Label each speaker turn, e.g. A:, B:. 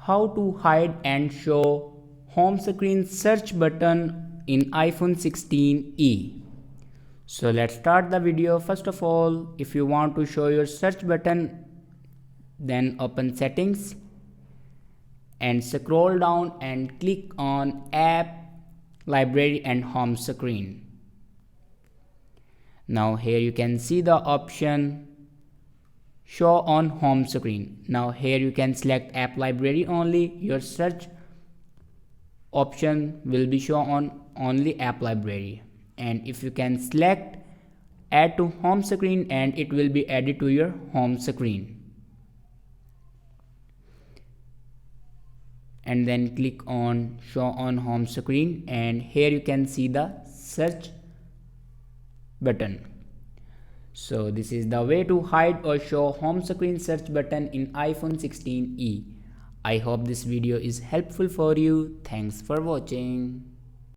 A: How to hide and show home screen search button in iPhone 16e. So let's start the video. First of all, if you want to show your search button, then open settings and scroll down and click on app, library and home screen. Now here you can see the option show on home screen. Now here you can select app library only. Your search option will be shown on only app library, and if you can select add to home screen, and it will be added to your home screen, and then click on show on home screen, and here you can see the search button. So this is the way to hide or show home screen search button in iPhone 16e. I hope this video is helpful for you. Thanks for watching.